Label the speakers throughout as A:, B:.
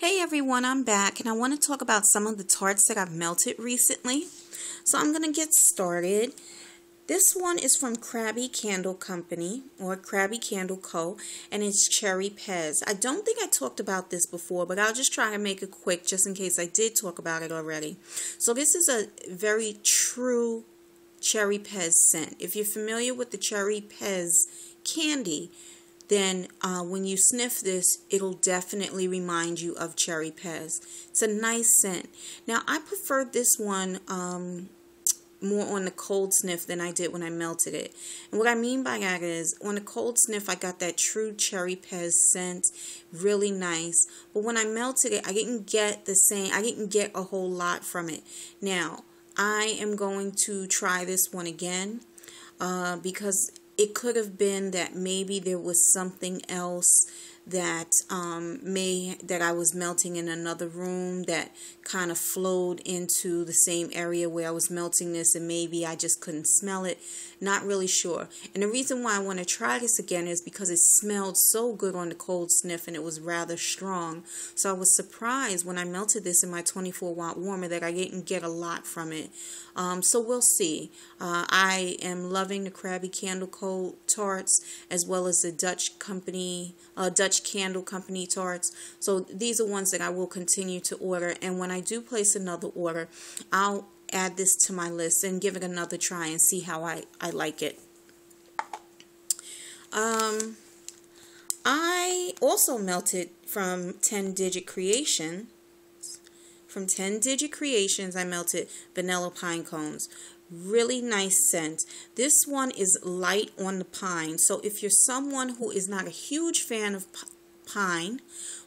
A: Hey everyone, I'm back and I want to talk about some of the tarts that I've melted recently. So I'm going to get started. This one is from Crabby Candle Company or Crabby Candle Co. and it's Cherry Pez. I don't think I talked about this before, but I'll just try and make it quick just in case I did talk about it already. So this is a very true Cherry Pez scent. If you're familiar with the Cherry Pez candy, then when you sniff this, it'll definitely remind you of Cherry Pez. It's a nice scent. Now, I preferred this one more on the cold sniff than I did when I melted it. And what I mean by that is, on the cold sniff, I got that true Cherry Pez scent, really nice. But when I melted it, I didn't get the same, I didn't get a whole lot from it. Now, I am going to try this one again because it could have been that maybe there was something else that that I was melting in another room that kind of flowed into the same area where I was melting this, and maybe I just couldn't smell it. Not really sure. And the reason why I want to try this again is because it smelled so good on the cold sniff and it was rather strong. So I was surprised when I melted this in my 24-watt warmer that I didn't get a lot from it. So we'll see. I am loving the Crabby Candle Co. tarts as well as the Dutch Candle Company tarts. So these are ones that I will continue to order, and when I do place another order, I'll add this to my list and give it another try and see how I like it. I also melted from 10 Digit Creations. From 10 Digit Creations, I melted vanilla pine cones. Really nice scent. This one is light on the pine. So if you're someone who is not a huge fan of pine,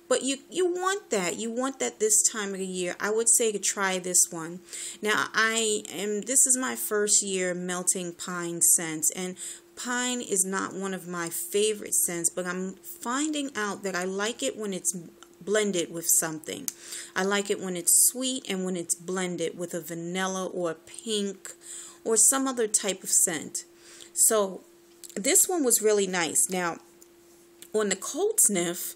A: but you want that this time of the year, I would say to try this one. Now, this is my first year melting pine scents, and pine is not one of my favorite scents, but I'm finding out that I like it when it's blended with something. I like it when it's sweet and when it's blended with a vanilla or a pink or some other type of scent. So this one was really nice. Now, on the cold sniff,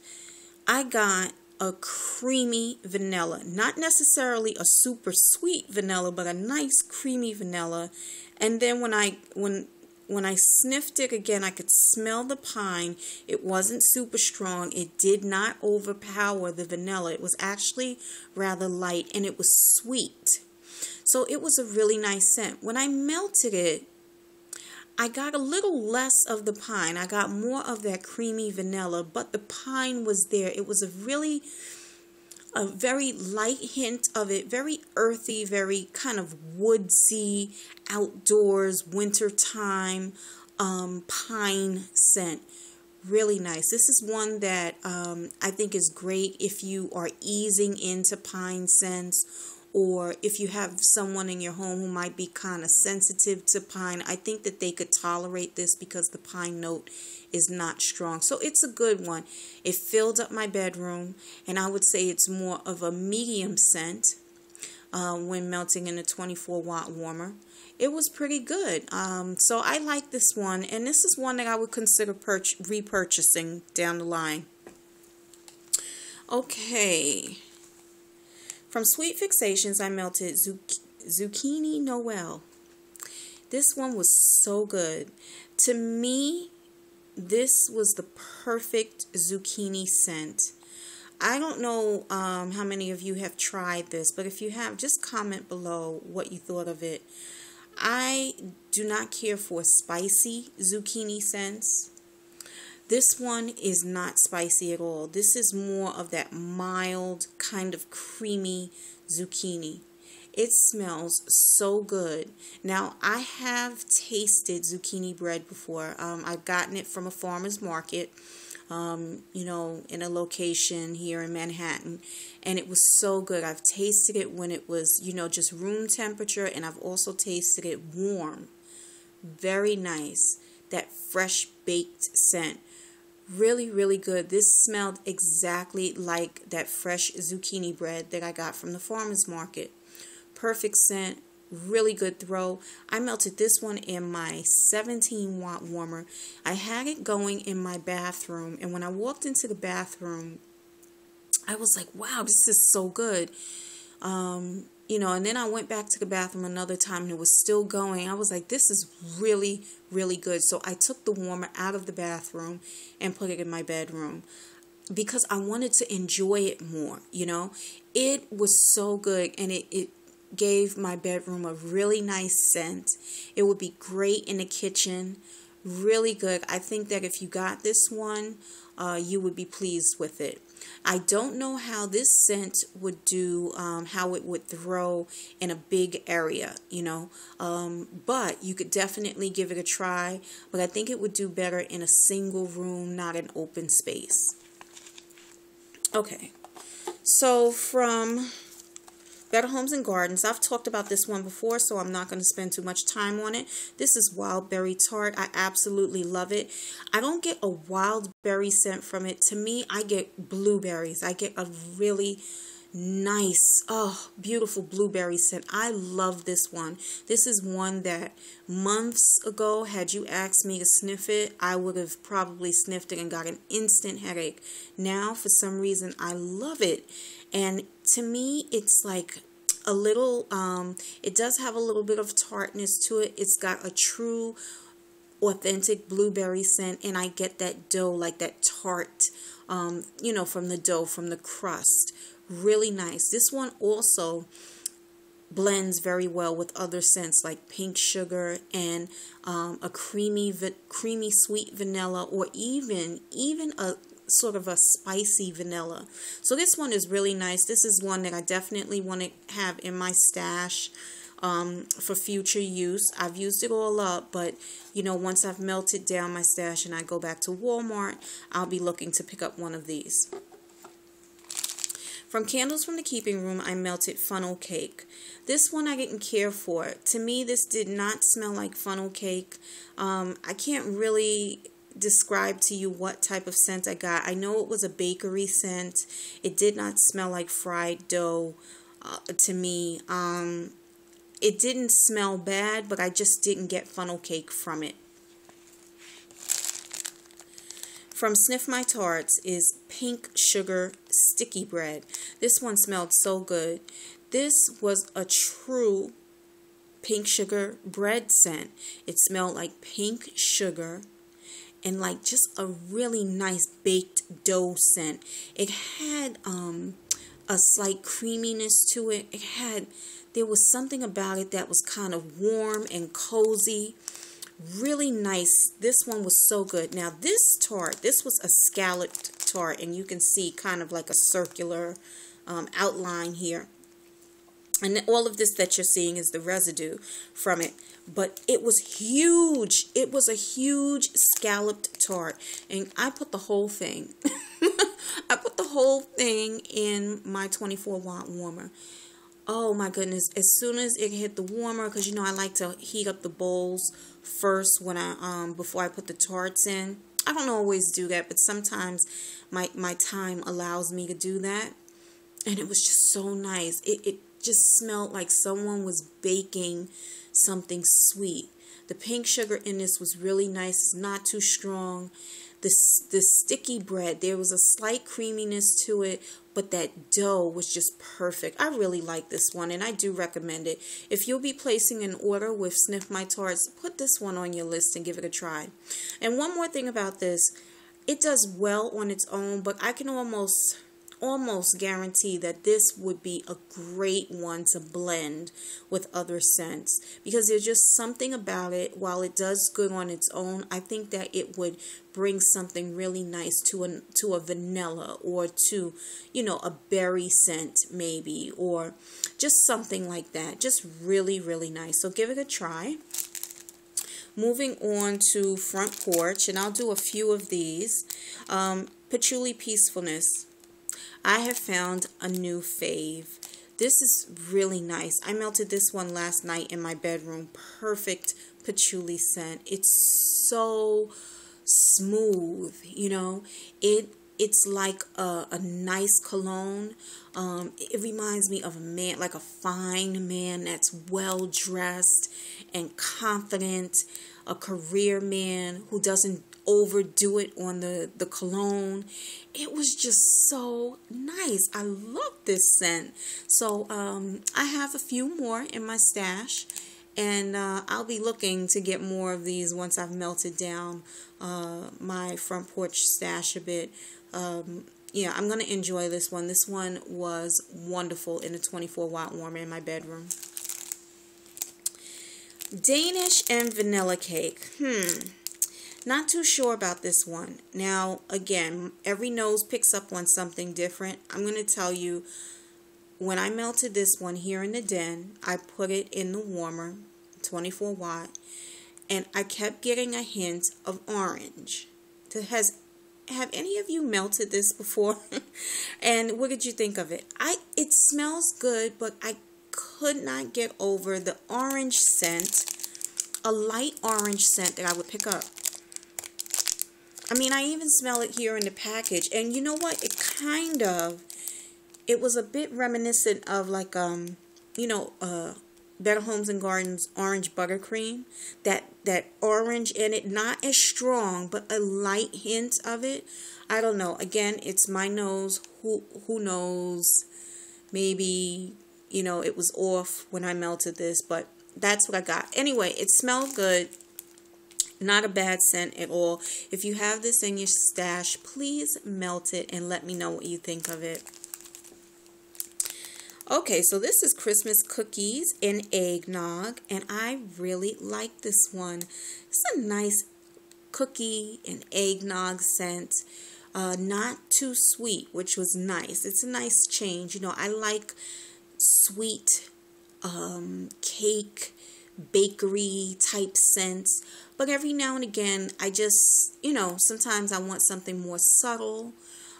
A: I got a creamy vanilla. Not necessarily a super sweet vanilla, but a nice creamy vanilla. And then when I sniffed it again, I could smell the pine. It wasn't super strong. It did not overpower the vanilla. It was actually rather light, and it was sweet. So it was a really nice scent. When I melted it, I got a little less of the pine. I got more of that creamy vanilla, but the pine was there. It was a very light hint of it, very earthy, very kind of woodsy, outdoors, wintertime pine scent. Really nice. This is one that I think is great if you are easing into pine scents, or if you have someone in your home who might be kind of sensitive to pine. I think that they could tolerate this because the pine note is not strong. So it's a good one. It filled up my bedroom, and I would say it's more of a medium scent when melting in a 24-watt warmer. It was pretty good. So I like this one, and this is one that I would consider repurchasing down the line. Okay. From Sweet Fixations, I melted Zucchini Noel. This one was so good. To me, this was the perfect zucchini scent. I don't know how many of you have tried this, but if you have, just comment below what you thought of it. I do not care for spicy zucchini scents. This one is not spicy at all. This is more of that mild, kind of creamy zucchini. It smells so good. Now, I have tasted zucchini bread before. I've gotten it from a farmer's market, in a location here in Manhattan, and it was so good. I've tasted it when it was, just room temperature, and I've also tasted it warm. Very nice. That fresh baked scent. Really, really good. This smelled exactly like that fresh zucchini bread that I got from the farmer's market. Perfect scent. Really good throw. I melted this one in my 17-watt warmer. I had it going in my bathroom, and when I walked into the bathroom, I was like, wow, this is so good. And then I went back to the bathroom another time and it was still going. I was like, this is really, really good. So I took the warmer out of the bathroom and put it in my bedroom because I wanted to enjoy it more, It was so good, and it gave my bedroom a really nice scent. It would be great in the kitchen. Really good. I think that if you got this one, you would be pleased with it. I don't know how this scent would do, how it would throw in a big area, but you could definitely give it a try. But I think it would do better in a single room, not an open space. Okay, so from Better Homes and Gardens. I've talked about this one before, so I'm not going to spend too much time on it. This is Wild Berry Tart. I absolutely love it. I don't get a wild berry scent from it. To me, I get blueberries. I get a really nice, beautiful blueberry scent. I love this one. This is one that months ago, had you asked me to sniff it, I would have probably sniffed it and got an instant headache. Now, for some reason, I love it. And to me, it's like a little, it does have a little bit of tartness to it. It's got a true, authentic blueberry scent, and I get that dough, like that tart, from the dough, from the crust. Really nice. This one also blends very well with other scents like pink sugar and a creamy sweet vanilla, or even a sort of a spicy vanilla. So this one is really nice. This is one that I definitely want to have in my stash for future use. I've used it all up, but once I've melted down my stash and I go back to Walmart, I'll be looking to pick up one of these. From Candles from the Keeping Room, I melted funnel cake. This one I didn't care for. To me, this did not smell like funnel cake. I can't really describe to you what type of scent I got. I know it was a bakery scent. It did not smell like fried dough to me. It didn't smell bad, but I just didn't get funnel cake from it. From Sniff My Tarts is Pink Sugar Sticky Bread. This one smelled so good. This was a true pink sugar bread scent. It smelled like pink sugar and like just a really nice baked dough scent. It had a slight creaminess to it. There was something about it that was kind of warm and cozy. Really nice. This one was so good. Now this tart, this was a scalloped tart, and you can see kind of like a circular outline here. And all of this that you're seeing is the residue from it. But it was huge. It was a huge scalloped tart. And I put the whole thing. I put the whole thing in my 24-watt warmer. Oh my goodness. As soon as it hit the warmer, because I like to heat up the bowls first when before I put the tarts in. I don't always do that, but sometimes my time allows me to do that. And it was just so nice. It just smelled like someone was baking something sweet. The pink sugar in this was really nice. It's not too strong. The sticky bread, there was a slight creaminess to it, but that dough was just perfect. I really like this one, and I do recommend it. If you'll be placing an order with Sniff My Tarts, put this one on your list and give it a try. And one more thing about this, it does well on its own, but I can almost guarantee that this would be a great one to blend with other scents, because there's just something about it. While it does good on its own, I think that it would bring something really nice to a vanilla, or to a berry scent maybe, or just something like that. Just really, really nice. So give it a try. Moving on to Front Porch, and I'll do a few of these. Patchouli Peacefulness. I have found a new fave. This is really nice. I melted this one last night in my bedroom. Perfect patchouli scent. It's so smooth, It's like a nice cologne. It reminds me of a man, like a fine man that's well dressed, and confident, a career man who doesn't overdo it on the cologne. It was just so nice. I love this scent. So I have a few more in my stash, and I'll be looking to get more of these once I've melted down my front porch stash a bit. Yeah, I'm going to enjoy this one. This one was wonderful in a 24-watt warmer in my bedroom. Danish and vanilla cake. Not too sure about this one. Now, again, every nose picks up on something different. I'm going to tell you, when I melted this one here in the den, I put it in the warmer, 24 watt, and I kept getting a hint of orange. Have any of you melted this before? And what did you think of it? It smells good, but I could not get over the orange scent, a light orange scent that I would pick up. I mean, I even smell it here in the package. And you know what? It was a bit reminiscent of like, Better Homes and Gardens orange buttercream. That orange in it, not as strong, but a light hint of it. I don't know. Again, it's my nose. Who knows? Maybe, it was off when I melted this, but that's what I got. Anyway, it smelled good. Not a bad scent at all. If you have this in your stash, please melt it and let me know what you think of it. Okay, so this is Christmas cookies in eggnog, and I really like this one. It's a nice cookie and eggnog scent. Not too sweet, which was nice. It's a nice change. I like sweet cake, bakery type scents. But every now and again, I just, sometimes I want something more subtle.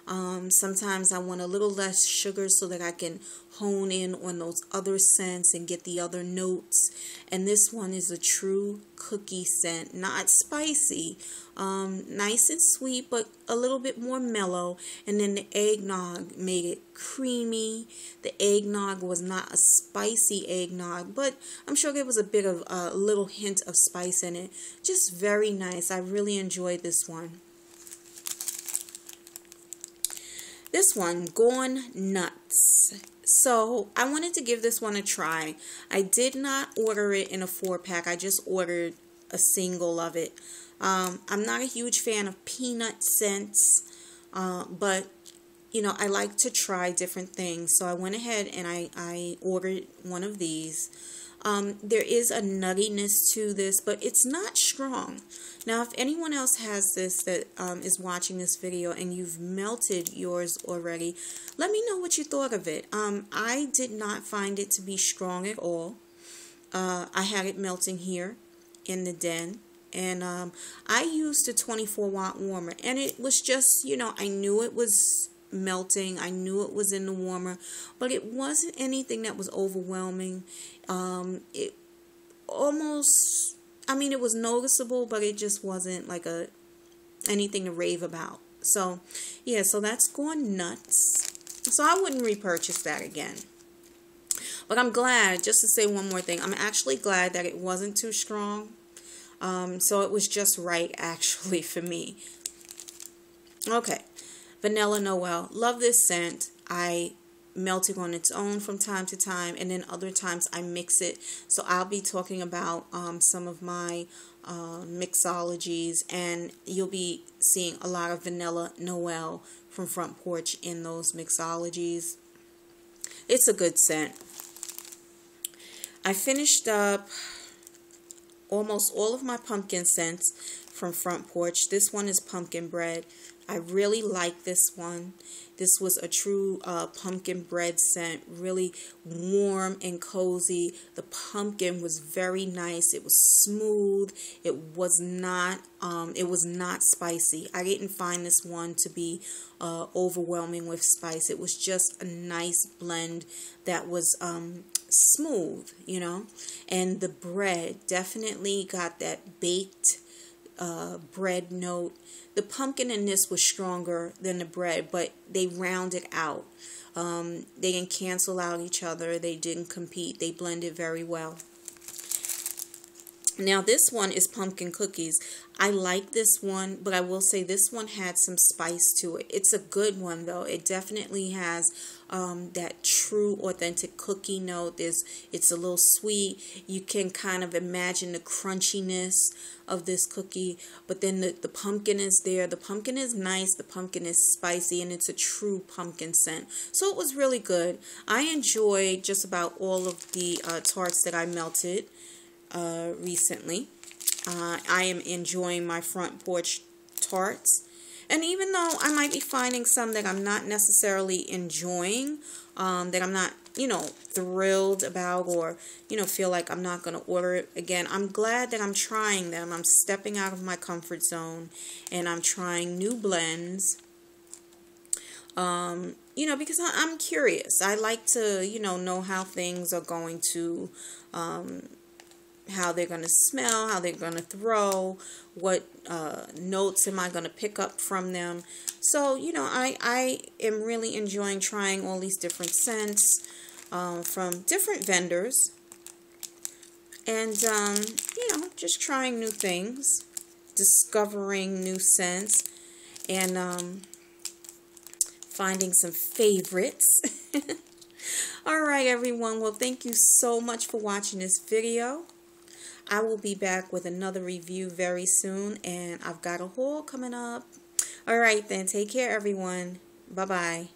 A: Sometimes I want a little less sugar so that I can hone in on those other scents and get the other notes. And this one is a true cookie scent, not spicy, nice and sweet, but a little bit more mellow. And then the eggnog made it creamy. The eggnog was not a spicy eggnog, but I'm sure there was a bit of a little hint of spice in it. Just very nice. I really enjoyed this one. This one, Gone Nuts. So I wanted to give this one a try. I did not order it in a 4-pack. I just ordered a single of it. I'm not a huge fan of peanut scents, but I like to try different things. So I went ahead and I ordered one of these. There is a nuttiness to this, but it's not strong. Now, if anyone else has this that is watching this video and you've melted yours already, let me know what you thought of it. I did not find it to be strong at all. I had it melting here in the den, and I used a 24-watt warmer, and it was just, I knew it was melting. I knew it was in the warmer, but it wasn't anything that was overwhelming. It almost, it was noticeable, but it just wasn't like anything to rave about. So, yeah, so that's Gone Nuts. So I wouldn't repurchase that again. But I'm glad, just to say one more thing, I'm actually glad that it wasn't too strong. So it was just right, actually, for me. Okay. Vanilla Noel. Love this scent. I melt it on its own from time to time, and then other times I mix it. So I'll be talking about some of my mixologies, and you'll be seeing a lot of Vanilla Noel from Front Porch in those mixologies. It's a good scent. I finished up almost all of my pumpkin scents from Front Porch. This one is pumpkin bread. I really like this one. This was a true pumpkin bread scent, really warm and cozy. The pumpkin was very nice. It was smooth. It was not spicy. I didn't find this one to be overwhelming with spice. It was just a nice blend that was smooth, and the bread definitely got that baked bread note. The pumpkin in this was stronger than the bread, but they rounded out. They didn't cancel out each other. They didn't compete. They blended very well. Now this one is pumpkin cookies. I like this one, but I will say this one had some spice to it. It's a good one though. It definitely has that true authentic cookie note. It's a little sweet. You can kind of imagine the crunchiness of this cookie, but then the pumpkin is there. The pumpkin is nice. The pumpkin is spicy, and it's a true pumpkin scent. So it was really good. I enjoyed just about all of the tarts that I melted recently. I am enjoying my front porch tarts, and even though I might be finding some that I'm not necessarily enjoying, that I'm not thrilled about, or feel like I'm not going to order it again, I'm glad that I'm trying them. I'm stepping out of my comfort zone and I'm trying new blends, because I'm curious. I like to know how things are going to how they're going to smell, how they're going to throw, what notes am I going to pick up from them. So, I am really enjoying trying all these different scents from different vendors. And, just trying new things, discovering new scents, and finding some favorites. All right, everyone. Well, thank you so much for watching this video. I will be back with another review very soon, and I've got a haul coming up. All right, then. Take care, everyone. Bye-bye.